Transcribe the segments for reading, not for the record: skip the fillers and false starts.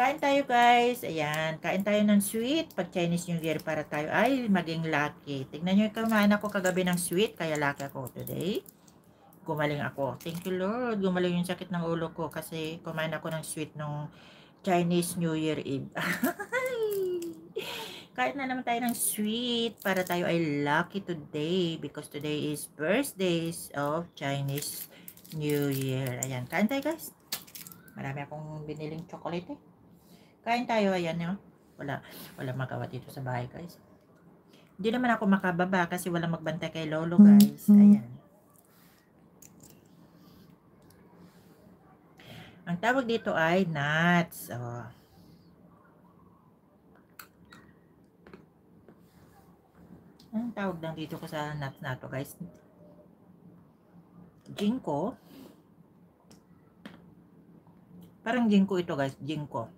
Kain tayo guys. Ayan, kain tayo ng sweet pag Chinese New Year para tayo ay maging lucky. Tignan nyo, kumain ako kagabi ng sweet, kaya lucky ako today. Gumaling ako. Thank you Lord. Gumaling yung sakit ng ulo ko kasi kumain ako ng sweet nung Chinese New Year Eve. Kain na naman tayo ng sweet para tayo ay lucky today because today is birthdays of Chinese New Year. Ayan, kain tayo guys. Marami akong biniling chocolate eh. Kain tayo, ayan nyo. Wala magawa dito sa bahay guys. Hindi naman ako makababa kasi walang magbantay kay Lolo guys. Ayan. Ang tawag dito ay nuts. Oh. Ang tawag lang dito ko sa nuts na to guys. Ginkgo. Parang ginkgo ito guys. Ginkgo.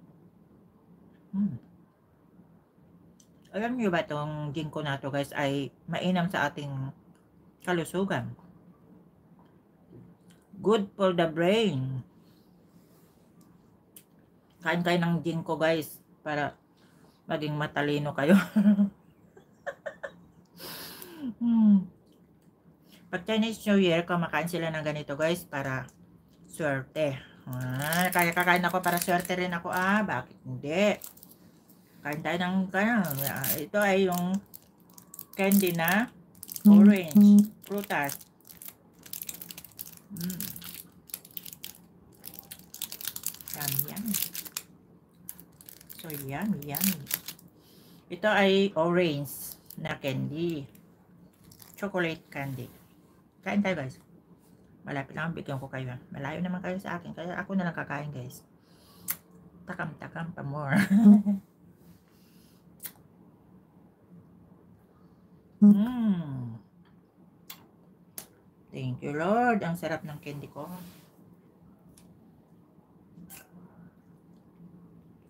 Alam niyo ba itong ginkgo na to guys ay mainam sa ating kalusugan. Good for the brain. Kain kayo ng ginkgo guys para maging matalino kayo. Pag Chinese New Year, kumakain sila ng ganito guys para swerte. Kaya kakain ako para swerte rin ako. Bakit hindi? Kain tayo ng ito ay yung candy na orange. Prutas. Yummy. So yummy. Ito ay orange na candy. Chocolate candy. Kain tayo guys. Malapit lang, bigyan ko kayo. Malayo naman kayo sa akin. Kaya ako na lang kakain guys. Takam pa more. Thank you Lord. Ang sarap ng candy ko.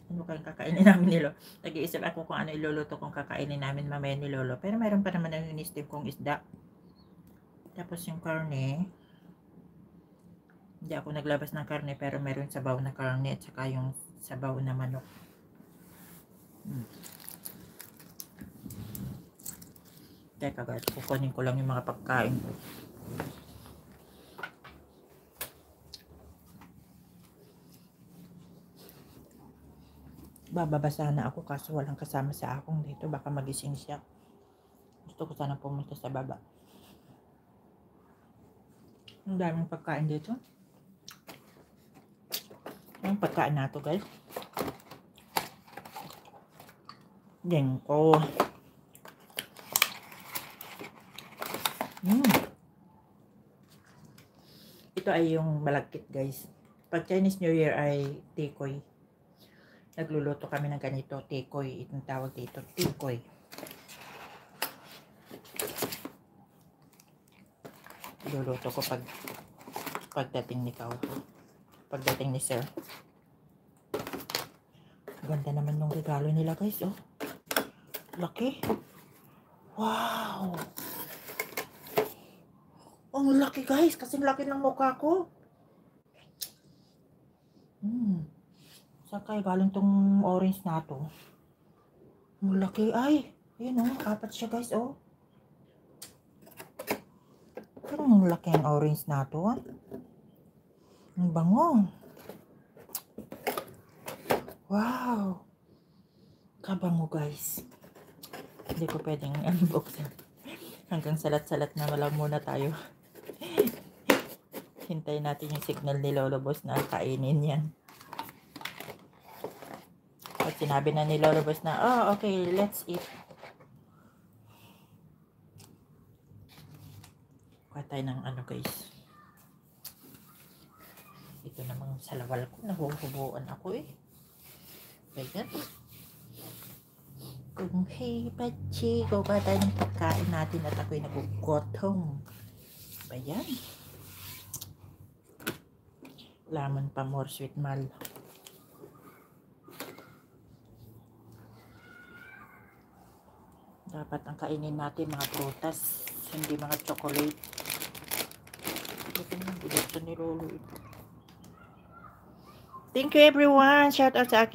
Ano kayong kakainin namin ni Lolo? Nag-iisip ako kung ano iluluto kong kakainin namin mamaya ni Lolo. Pero mayroon pa naman yung in-steam kong isda. Tapos yung karne. Hindi ako naglabas ng karne pero meron sabaw na karne at saka yung sabaw na manok. Teka guys, kukunin ko lang yung mga pagkain ko. Bababasa na ako kaso walang kasama sa akong dito. Baka magising siya. Gusto ko sana pumunta sa baba. Ang daming pagkain dito. Ang pagkain na to guys. Ginkgo. Ito ay yung malagkit guys. Pag Chinese New Year ay tikoy. Nagluluto kami ng ganito, tikoy. Itong tawag dito, tikoy. Luluto ko pagdating ni Sir. Ganda naman yung regalo nila guys, oh. Laki. Wow. Ang laki guys, kasing laki ng mukha ko. Saan kayo galing tong orange na to? Ang laki ay. Ayun oh, 4 siya guys oh. Pero ang laki ang orange na to. Ang bango. Wow. Kabango guys. Hindi ko pwedeng unboxin. Hanggang salat-salat na lang muna tayo. Hintayin natin yung signal ni Lolo Boss na kainin yan. At sinabi na ni Lolo Boss na, oh okay, let's eat. Kuha tayo ng ano guys. Ito namang salawal ko, nahuhubuan ako eh. Ayan. Kung hey pachi, kuha tayo ng pagkain natin at ako'y nagugutom. Ayan. Lamon pa more sweet mal. Dapat ang kainin natin mga prutas, hindi mga chocolate. Ito na, binuksan ni Lolo ito. Thank you everyone. Shout out sa akin.